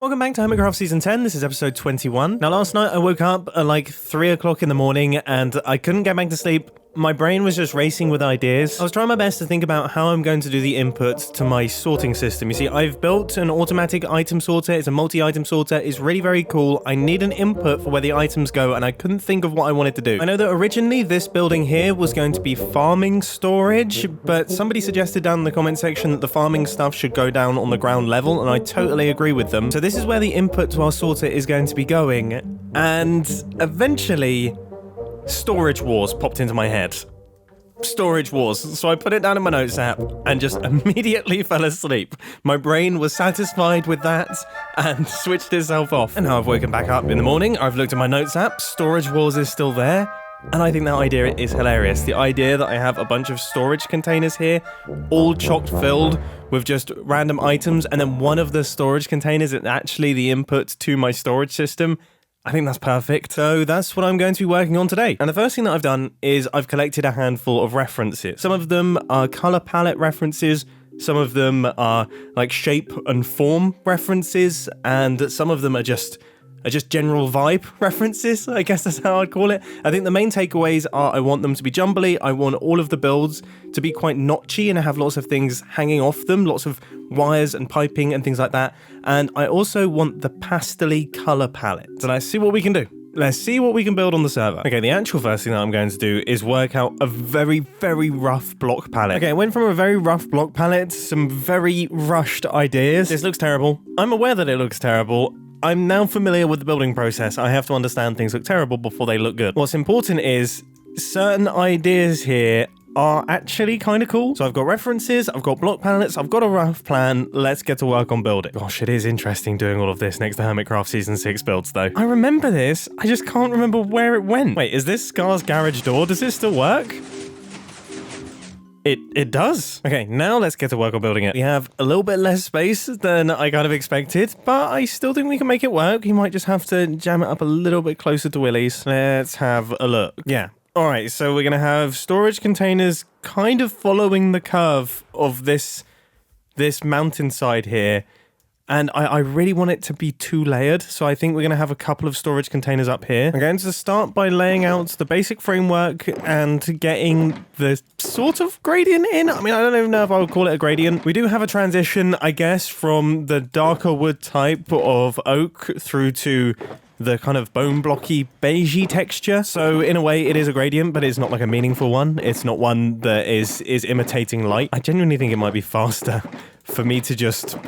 Welcome back to Hermitcraft Season 10, this is episode 21. Now last night I woke up at like 3 o'clock in the morning and I couldn't get back to sleep. My brain was just racing with ideas. I was trying my best to think about how I'm going to do the inputs to my sorting system. You see, I've built an automatic item sorter, it's a multi-item sorter, it's really very cool. I need an input for where the items go and I couldn't think of what I wanted to do. I know that originally this building here was going to be farming storage, but somebody suggested down in the comment section that the farming stuff should go down on the ground level, and I totally agree with them. So this is where the input to our sorter is going to be going, and eventually Storage Wars popped into my head. Storage Wars. So I put it down in my notes app and just immediately fell asleep. My brain was satisfied with that and switched itself off. And now I've woken back up in the morning, I've looked at my notes app, Storage Wars is still there, and I think that idea is hilarious. The idea that I have a bunch of storage containers here, all chock filled with just random items, and then one of the storage containers is actually the input to my storage system. I think that's perfect. So that's what I'm going to be working on today. And the first thing that I've done is I've collected a handful of references. Some of them are color palette references, some of them are like shape and form references, and some of them are just general vibe references, I guess that's how I'd call it. I think the main takeaways are I want them to be jumbly, I want all of the builds to be quite notchy and have lots of things hanging off them, lots of wires and piping and things like that. And I also want the pastel-y color palette. So let's see what we can do. Let's see what we can build on the server. Okay, the actual first thing that I'm going to do is work out a very, very rough block palette. Okay, I went from a very rough block palette to some very rushed ideas. This looks terrible. I'm aware that it looks terrible. I'm now familiar with the building process. I have to understand things look terrible before they look good. What's important is certain ideas here are actually kind of cool. So I've got references, I've got block palettes, I've got a rough plan. Let's get to work on building. Gosh, it is interesting doing all of this next to Hermitcraft Season 6 builds though. I remember this, I just can't remember where it went. Wait, is this Scar's garage door? Does it still work? It does. Okay, now let's get to work on building it. We have a little bit less space than I kind of expected, but I still think we can make it work. You might just have to jam it up a little bit closer to Willie's. Let's have a look. Yeah. All right, so we're going to have storage containers kind of following the curve of this mountainside here. And I really want it to be two-layered, so I think we're going to have a couple of storage containers up here. I'm going to start by laying out the basic framework and getting the sort of gradient in. I mean, I don't even know if I would call it a gradient. We do have a transition, I guess, from the darker wood type of oak through to the kind of bone blocky beigey texture. So in a way it is a gradient, but it's not like a meaningful one. It's not one that is imitating light. I genuinely think it might be faster for me to just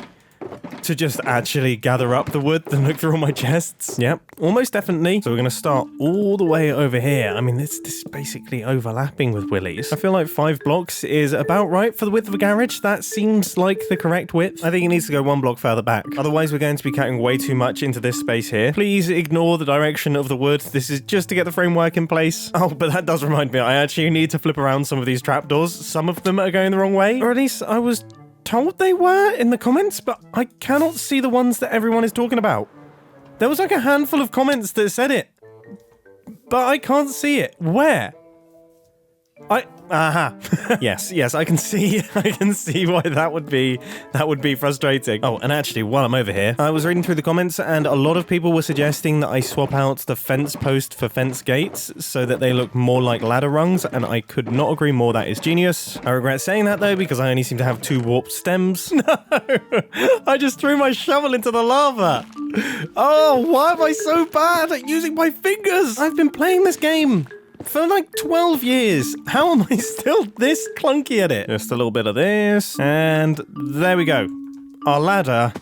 actually gather up the wood than look through all my chests. Yep, almost definitely. So we're going to start all the way over here. I mean, this is basically overlapping with Willie's. I feel like 5 blocks is about right for the width of a garage. That seems like the correct width. I think it needs to go 1 block further back. Otherwise, we're going to be cutting way too much into this space here. Please ignore the direction of the wood. This is just to get the framework in place. Oh, but that does remind me, I actually need to flip around some of these trapdoors. Some of them are going the wrong way, or at least I was told they were in the comments, but I cannot see the ones that everyone is talking about. There was like a handful of comments that said it, but I can't see it. Where? Yes, I can see why that would be frustrating. Oh, and actually, while I'm over here, I was reading through the comments and a lot of people were suggesting that I swap out the fence post for fence gates so that they look more like ladder rungs, and I could not agree more. That is genius. I regret saying that though, because I only seem to have 2 warped stems. No, I just threw my shovel into the lava. Oh, why am I so bad at using my fingers? I've been playing this game for like 12 years. How am I still this clunky at it? Just a little bit of this. And there we go. Our ladder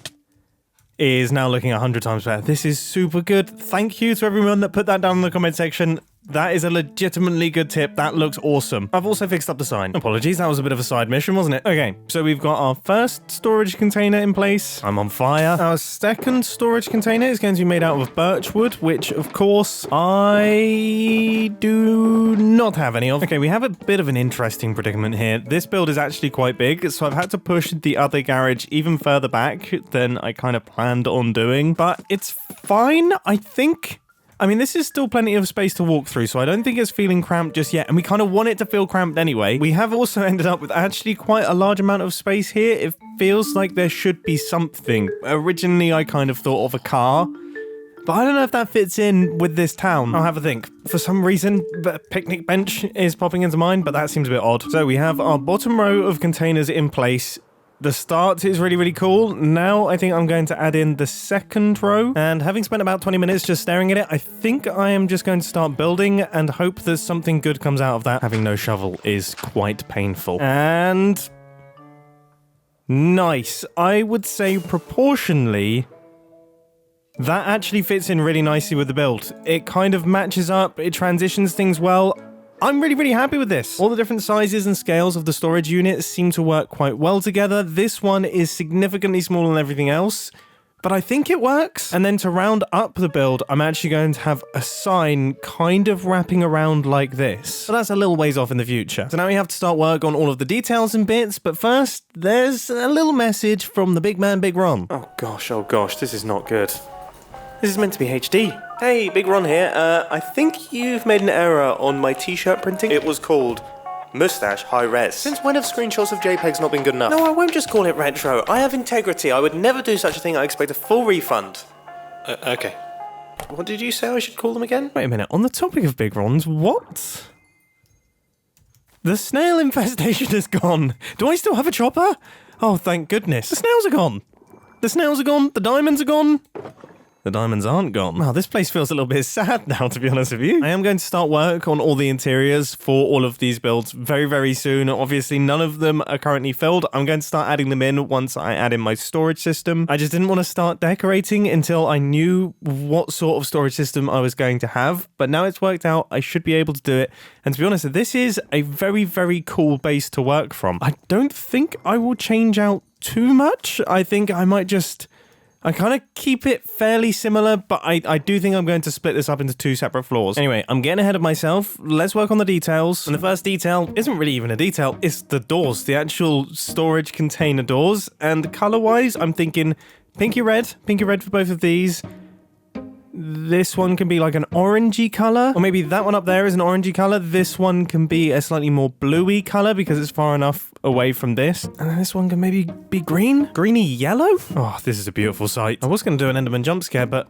is now looking 100 times better. This is super good. Thank you to everyone that put that down in the comment section. That is a legitimately good tip. That looks awesome. I've also fixed up the sign. Apologies, that was a bit of a side mission, wasn't it? Okay, so we've got our first storage container in place. I'm on fire. Our second storage container is going to be made out of birch wood, which, of course, I do not have any of. Okay, we have a bit of an interesting predicament here. This build is actually quite big, so I've had to push the other garage even further back than I kind of planned on doing, but it's fine, I think. I mean, this is still plenty of space to walk through, so I don't think it's feeling cramped just yet, and we kind of want it to feel cramped anyway. We have also ended up with actually quite a large amount of space here. It feels like there should be something. Originally, I kind of thought of a car, but I don't know if that fits in with this town. I'll have a think. For some reason, the picnic bench is popping into mind, but that seems a bit odd. So we have our bottom row of containers in place. The start is really, really cool. Now I think I'm going to add in the second row. And having spent about 20 minutes just staring at it, I think I am just going to start building and hope that something good comes out of that. Having no shovel is quite painful. And nice. I would say proportionally, that actually fits in really nicely with the build. It kind of matches up, it transitions things well. I'm really, really happy with this. All the different sizes and scales of the storage units seem to work quite well together. This one is significantly smaller than everything else, but I think it works. And then to round up the build, I'm actually going to have a sign kind of wrapping around like this. So that's a little ways off in the future. So now we have to start work on all of the details and bits, but first, there's a little message from the big man, Big Ron. Oh gosh, this is not good. This is meant to be HD. Hey, Big Ron here. I think you've made an error on my t-shirt printing. It was called Mustache High Res. Since when have screenshots of JPEGs not been good enough? No, I won't just call it retro. I have integrity. I would never do such a thing. I expect a full refund. Okay. What did you say I should call them again? Wait a minute. On the topic of Big Rons, what? The snail infestation is gone. Do I still have a chopper? Oh, thank goodness. The snails are gone. The snails are gone. The diamonds are gone. The diamonds aren't gone. Wow, this place feels a little bit sad now, to be honest with you. I am going to start work on all the interiors for all of these builds very, very soon. Obviously, none of them are currently filled. I'm going to start adding them in once I add in my storage system. I just didn't want to start decorating until I knew what sort of storage system I was going to have. But now it's worked out, I should be able to do it. And to be honest, this is a very, very cool base to work from. I don't think I will change out too much. I think I might just... I kind of keep it fairly similar, but I do think I'm going to split this up into two separate floors. Anyway, I'm getting ahead of myself. Let's work on the details. And the first detail isn't really even a detail. It's the doors, the actual storage container doors. And color-wise, I'm thinking pinky red for both of these. This one can be like an orangey color, or maybe that one up there is an orangey color. This one can be a slightly more bluey color because it's far enough away from this. And then this one can maybe be green, greeny yellow. Oh, this is a beautiful sight. I was going to do an Enderman jump scare, but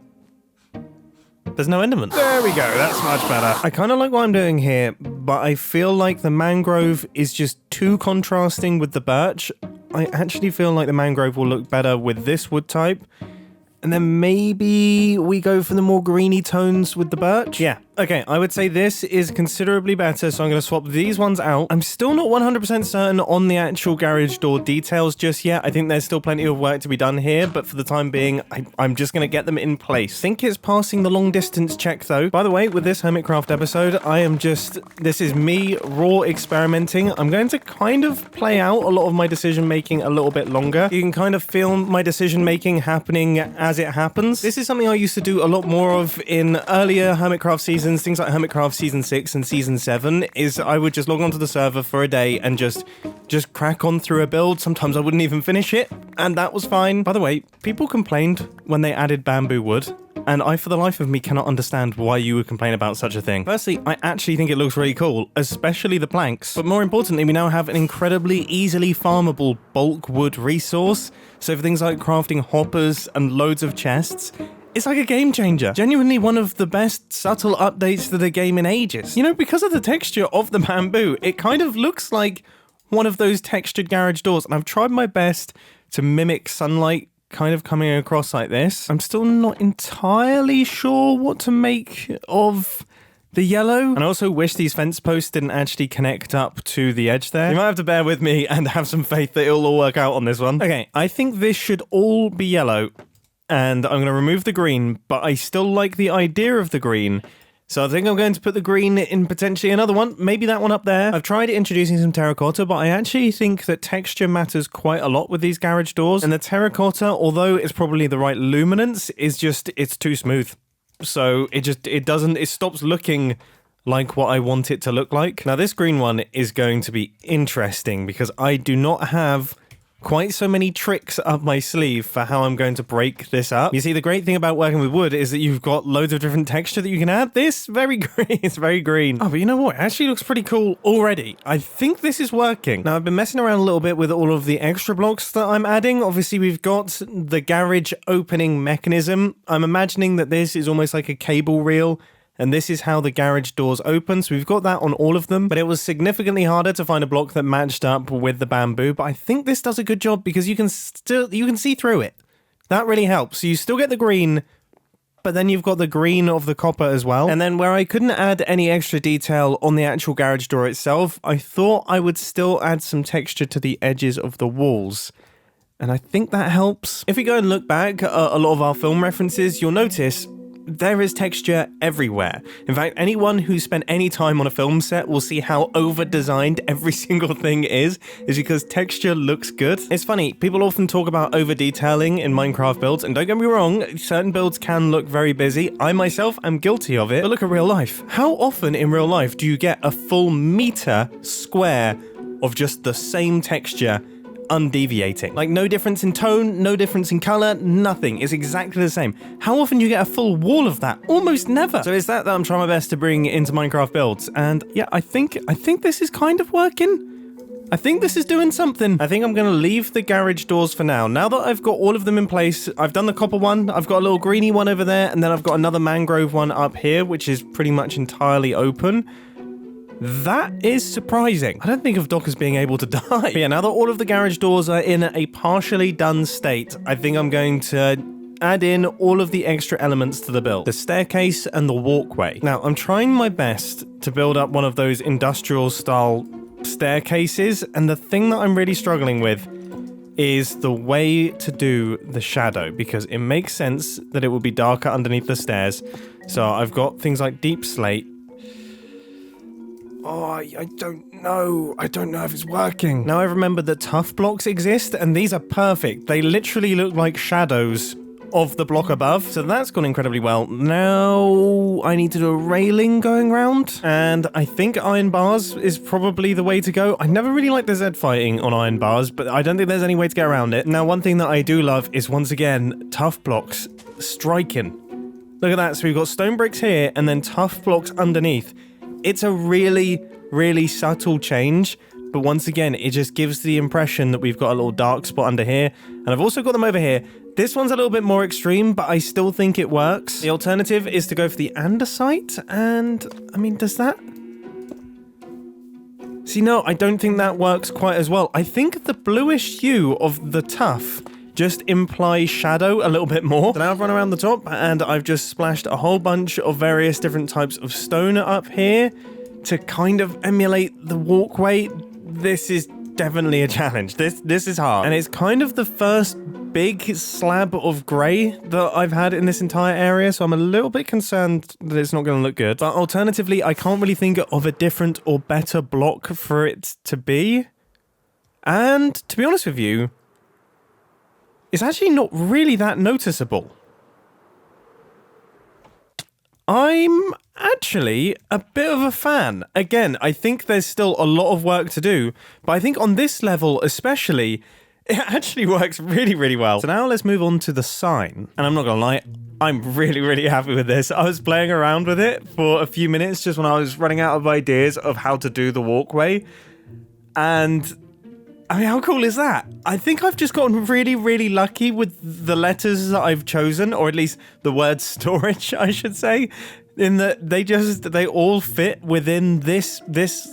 there's no Enderman. There we go. That's much better. I kind of like what I'm doing here, but I feel like the mangrove is just too contrasting with the birch. I actually feel like the mangrove will look better with this wood type. And then maybe we go for the more greeny tones with the birch. Yeah. Okay, I would say this is considerably better, so I'm going to swap these ones out. I'm still not 100% certain on the actual garage door details just yet. I think there's still plenty of work to be done here, but for the time being, I'm just going to get them in place. I think it's passing the long distance check, though. By the way, with this Hermitcraft episode, this is me raw experimenting. I'm going to kind of play out a lot of my decision-making a little bit longer. You can kind of feel my decision-making happening as it happens. This is something I used to do a lot more of in earlier Hermitcraft seasons. Things like Hermitcraft Season 6 and Season 7 is I would just log onto the server for a day and just crack on through a build. Sometimes I wouldn't even finish it, and that was fine. By the way, people complained when they added bamboo wood, and I, for the life of me, cannot understand why you would complain about such a thing. Firstly, I actually think it looks really cool, especially the planks. But more importantly, we now have an incredibly easily farmable bulk wood resource. So for things like crafting hoppers and loads of chests, it's like a game changer. Genuinely one of the best subtle updates to the game in ages. You know, because of the texture of the bamboo, it kind of looks like one of those textured garage doors. And I've tried my best to mimic sunlight kind of coming across like this. I'm still not entirely sure what to make of the yellow. And I also wish these fence posts didn't actually connect up to the edge there. You might have to bear with me and have some faith that it'll all work out on this one. Okay, I think this should all be yellow. And I'm going to remove the green, but I still like the idea of the green. So I think I'm going to put the green in potentially another one, maybe that one up there. I've tried introducing some terracotta, but I actually think that texture matters quite a lot with these garage doors. And the terracotta, although it's probably the right luminance, it's too smooth. So it stops looking like what I want it to look like. Now this green one is going to be interesting because I do not have quite so many tricks up my sleeve for how I'm going to break this up. You see, the great thing about working with wood is that you've got loads of different texture that you can add. This, very green. It's very green. Oh, but you know what? It actually looks pretty cool already. I think this is working. Now, I've been messing around a little bit with all of the extra blocks that I'm adding. Obviously, we've got the garage opening mechanism. I'm imagining that this is almost like a cable reel, and this is how the garage doors open. So we've got that on all of them, but it was significantly harder to find a block that matched up with the bamboo. But I think this does a good job because you can see through it. That really helps. So you still get the green, but then you've got the green of the copper as well. And then where I couldn't add any extra detail on the actual garage door itself, I thought I would still add some texture to the edges of the walls. And I think that helps. If we go and look back at a lot of our film references, you'll notice there is texture everywhere. In fact, anyone who's spent any time on a film set will see how over-designed every single thing is because texture looks good. It's funny, people often talk about over-detailing in Minecraft builds, and don't get me wrong, certain builds can look very busy. I myself am guilty of it, but look at real life. How often in real life do you get a full meter square of just the same texture undeviating? Like, no difference in tone, no difference in color, nothing. It's exactly the same. How often do you get a full wall of that? Almost never. So it's that I'm trying my best to bring into Minecraft builds. And yeah, I think this is kind of working. I think this is doing something. I think I'm going to leave the garage doors for now. Now that I've got all of them in place, I've done the copper one, I've got a little greeny one over there, and then I've got another mangrove one up here, which is pretty much entirely open. That is surprising. I don't think of Doc as being able to die. But yeah, now that all of the garage doors are in a partially done state, I think I'm going to add in all of the extra elements to the build. The staircase and the walkway. Now, I'm trying my best to build up one of those industrial style staircases, and the thing that I'm really struggling with is the way to do the shadow, because it makes sense that it would be darker underneath the stairs. So I've got things like deep slate. Oh, I don't know. I don't know if it's working. Now I remember that tough blocks exist, and these are perfect. They literally look like shadows of the block above, so that's gone incredibly well. Now I need to do a railing going around, and I think iron bars is probably the way to go. I never really liked the Z fighting on iron bars, but I don't think there's any way to get around it. Now, one thing that I do love is, once again, tough blocks striking. Look at that. So we've got stone bricks here, and then tough blocks underneath. It's a really, really subtle change, but once again, it just gives the impression that we've got a little dark spot under here, and I've also got them over here. This one's a little bit more extreme, but I still think it works. The alternative is to go for the andesite, and, I mean, does that? See, no, I don't think that works quite as well. I think the bluish hue of the tuff just implies shadow a little bit more. So now I've run around the top, and I've just splashed a whole bunch of various different types of stone up here to kind of emulate the walkway. This is definitely a challenge. This is hard. And it's kind of the first big slab of grey that I've had in this entire area, so I'm a little bit concerned that it's not going to look good. But alternatively, I can't really think of a different or better block for it to be. And to be honest with you, it's actually not really that noticeable. I'm actually a bit of a fan. Again, I think there's still a lot of work to do, but I think on this level especially, it actually works really, really well. So now let's move on to the sign. And I'm not gonna lie, I'm really, really happy with this. I was playing around with it for a few minutes just when I was running out of ideas of how to do the walkway. And I mean, how cool is that? I think I've just gotten really, really lucky with the letters that I've chosen, or at least the word storage, I should say, in that they all fit within this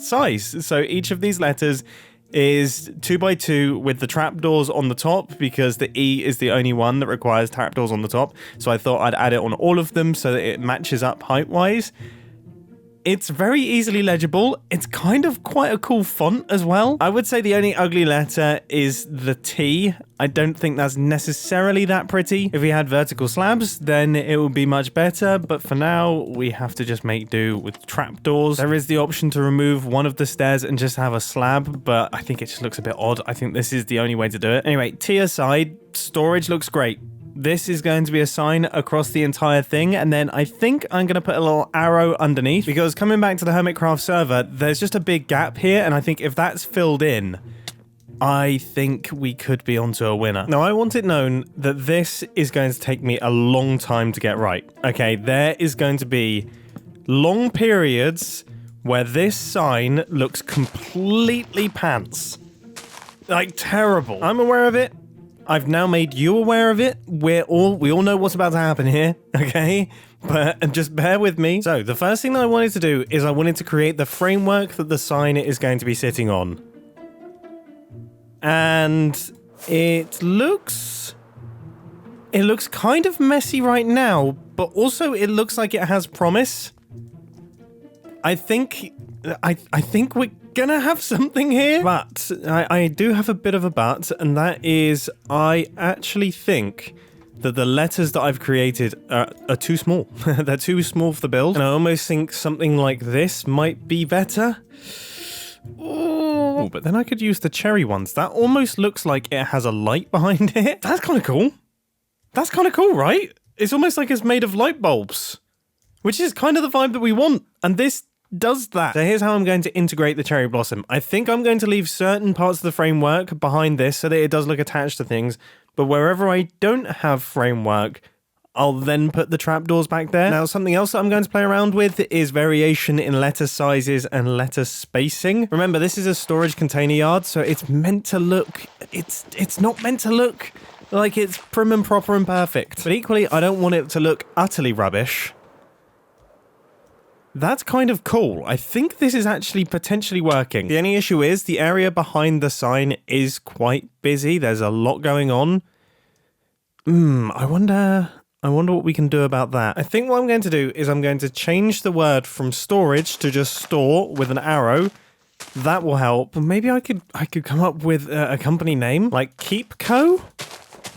size. So each of these letters is 2x2 with the trapdoors on the top, because the E is the only one that requires trapdoors on the top. So I thought I'd add it on all of them so that it matches up height-wise. It's very easily legible. It's kind of quite a cool font as well. I would say the only ugly letter is the T. I don't think that's necessarily that pretty. If we had vertical slabs, then it would be much better. But for now, we have to just make do with trapdoors. There is the option to remove one of the stairs and just have a slab, but I think it just looks a bit odd. I think this is the only way to do it. Anyway, T aside, storage looks great. This is going to be a sign across the entire thing, and then I think I'm going to put a little arrow underneath, because coming back to the Hermitcraft server, there's just a big gap here, and I think if that's filled in, I think we could be onto a winner. Now, I want it known that this is going to take me a long time to get right. Okay, there is going to be long periods where this sign looks completely pants. Like, terrible. I'm aware of it. I've now made you aware of it. We all know what's about to happen here, okay? But just bear with me. So, the first thing that I wanted to do is I wanted to create the framework that the sign is going to be sitting on. And it looks kind of messy right now, but also it looks like it has promise. I think we're gonna have something here, but I do have a bit of a but, and that is I actually think that the letters that I've created are too small. They're too small for the build, and I almost think something like this might be better. Oh, but then I could use the cherry ones. That almost looks like it has a light behind it. That's kind of cool. That's kind of cool, right? It's almost like it's made of light bulbs, which is kind of the vibe that we want. And this does that. So here's how I'm going to integrate the cherry blossom. I think I'm going to leave certain parts of the framework behind this so that it does look attached to things. But wherever I don't have framework, I'll then put the trapdoors back there. Now, something else that I'm going to play around with is variation in letter sizes and letter spacing. Remember, this is a storage container yard, so it's meant to look... It's not meant to look like it's prim and proper and perfect. But equally, I don't want it to look utterly rubbish. That's kind of cool. I think this is actually potentially working. The only issue is the area behind the sign is quite busy. There's a lot going on. I wonder what we can do about that. I think what I'm going to do is I'm going to change the word from storage to just store with an arrow. That will help. Maybe I could come up with a company name like Keep Co.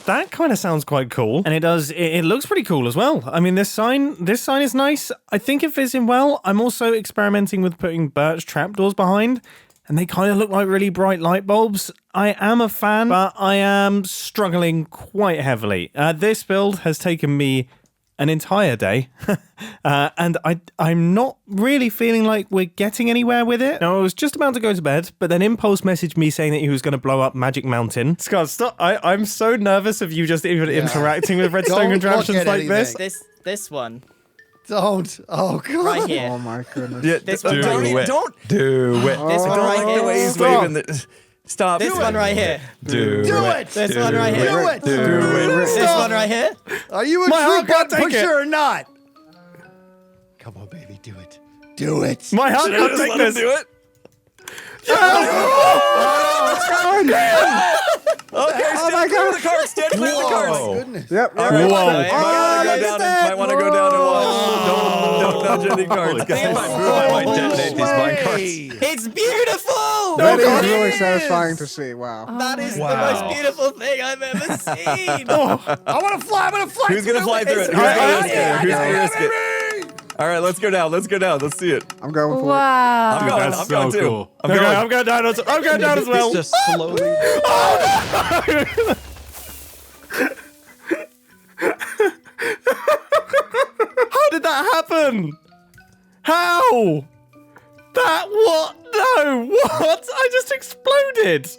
That kind of sounds quite cool. And it looks pretty cool as well. I mean, this sign is nice. I think it fits in well. I'm also experimenting with putting birch trapdoors behind, and they kind of look like really bright light bulbs. I am a fan, but I am struggling quite heavily. This build has taken me an entire day, and I'm not really feeling like we're getting anywhere with it. Now, I was just about to go to bed, but then Impulse messaged me saying that he was going to blow up Magic Mountain. Scott, stop. I'm so nervous of you just even interacting with redstone contraptions like this. This one. Don't. Oh, God. Right here. Oh, my goodness. Yeah, this one right here. Don't do it. This one right here. The way he's waving Stop. This one right here. Do it. This one right here. Do it. Do it. This one right here. Are you a true button pusher or not? Come on, baby. Do it. Do it. My heart can't take this. Do it. Okay, stand clear of the cards. Stand clear of the cards. Oh, Goodness. Yep. All right. Whoa. Might want to go down and watch. Don't touch any cards, guys. I might detonate these mine cards. It's beautiful. That is really satisfying to see. Wow. That is the most beautiful thing I've ever seen. I want to fly. I'm going to fly. Who's going to fly through it? Who's going to risk it? Who's going to risk it? All right, let's go down. Let's go down. Let's see it. I'm going for Wow. I'm going. That's I'm going so too. cool. I'm going. I'm going down. I'm going down as well. It's just slowly. How did that happen? How? That what? No, what? I just exploded.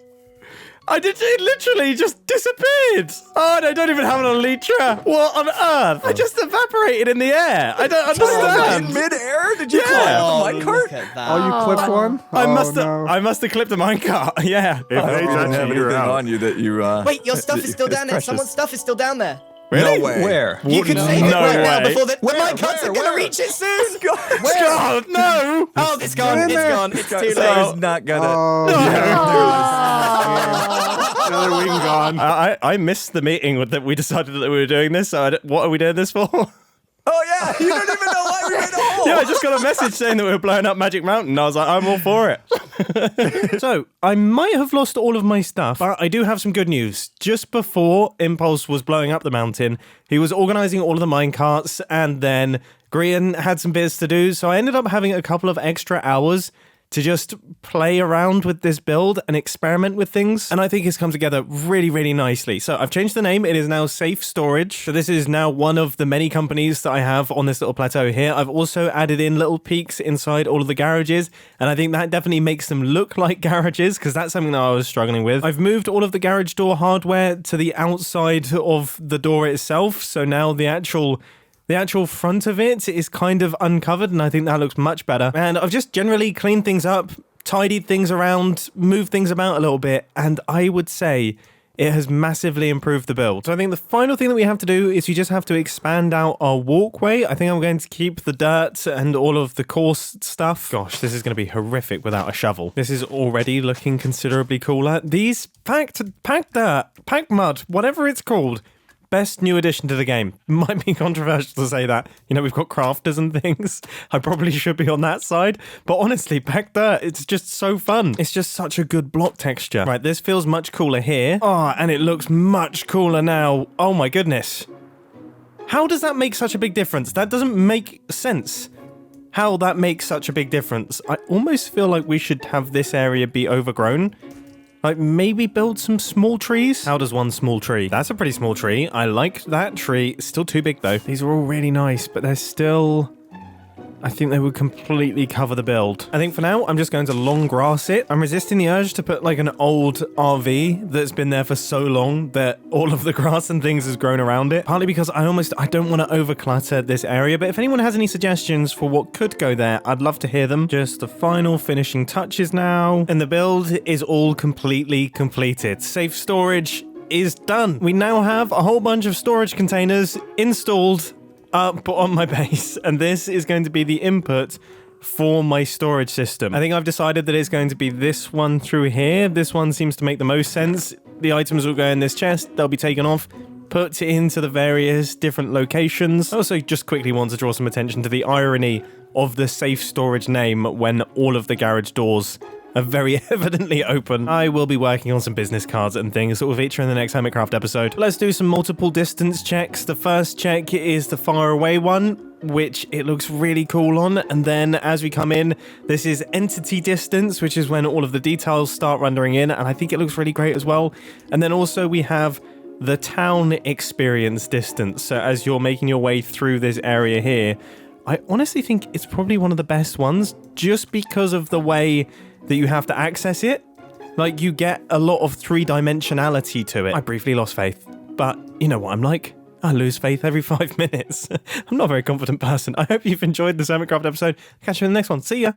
It literally just disappeared. Oh, and I don't even have an elytra. What on earth? I just evaporated in the air. I don't understand. In mid-air? Did you Yeah. clip the minecart? Look at that. Oh, you clipped one? I must have clipped a minecart. Yeah. If you didn't have anything on you that you... Wait, your stuff is still down there. precious. Someone's stuff is still down there. Really? No way. Where? You can save it No right now way. before the Where? minecarts are Where? going to Where? reach it soon. Scott, no. Oh, it's gone. It's gone. It's too late. It's not gonna... Oh, Another wing gone. I missed the meeting that we decided that we were doing this. So what are we doing this for? Oh, yeah. You don't even know why we made the hole. Yeah, I just got a message saying that we were blowing up Magic Mountain. I was like, I'm all for it. So, I might have lost all of my stuff, but I do have some good news. Just before Impulse was blowing up the mountain, he was organizing all of the minecarts, and then Grian had some bits to do, so I ended up having a couple of extra hours to just play around with this build and experiment with things. And I think it's come together really, really nicely. So I've changed the name. It is now Safe Storage. So this is now one of the many companies that I have on this little plateau here. I've also added in little peaks inside all of the garages. And I think that definitely makes them look like garages because that's something that I was struggling with. I've moved all of the garage door hardware to the outside of the door itself. So now the actual front of it is kind of uncovered, and I think that looks much better. And I've just generally cleaned things up, tidied things around, moved things about a little bit, and I would say it has massively improved the build. So I think the final thing that we have to do is we just have to expand out our walkway. I think I'm going to keep the dirt and all of the coarse stuff. Gosh, this is going to be horrific without a shovel. This is already looking considerably cooler. These packed mud, whatever it's called, best new addition to the game. Might be controversial to say that. You know, we've got crafters and things. I probably should be on that side. But honestly, back there, it's just so fun. It's just such a good block texture. Right, this feels much cooler here. Oh, and it looks much cooler now. Oh my goodness. How does that make such a big difference? That doesn't make sense. How that makes such a big difference. I almost feel like we should have this area be overgrown. Like, maybe build some small trees? How does one small tree? That's a pretty small tree. I like that tree. It's still too big, though. These are all really nice, but they're still... I think they would completely cover the build. I think for now, I'm just going to long grass it. I'm resisting the urge to put like an old RV that's been there for so long that all of the grass and things has grown around it. Partly because I don't want to overclutter this area, but if anyone has any suggestions for what could go there, I'd love to hear them. Just the final finishing touches now. And the build is all completely completed. Safe storage is done. We now have a whole bunch of storage containers installed up on my base, and this is going to be the input for my storage system. I think I've decided that it's going to be this one through here. This one seems to make the most sense. The items will go in this chest, they'll be taken off, put into the various different locations. I also just quickly want to draw some attention to the irony of the safe storage name when all of the garage doors are very evidently open. I will be working on some business cards and things that will feature in the next Hermitcraft episode. Let's do some multiple distance checks. The first check is the far away one, which it looks really cool on. And then as we come in, this is entity distance, which is when all of the details start rendering in. And I think it looks really great as well. And then also we have the town experience distance. So as you're making your way through this area here, I honestly think it's probably one of the best ones just because of the way that you have to access it. Like, you get a lot of three-dimensionality to it. I briefly lost faith, but you know what I'm like. I lose faith every 5 minutes. I'm not a very confident person. I hope you've enjoyed this Hermitcraft episode. Catch you in the next one. See ya!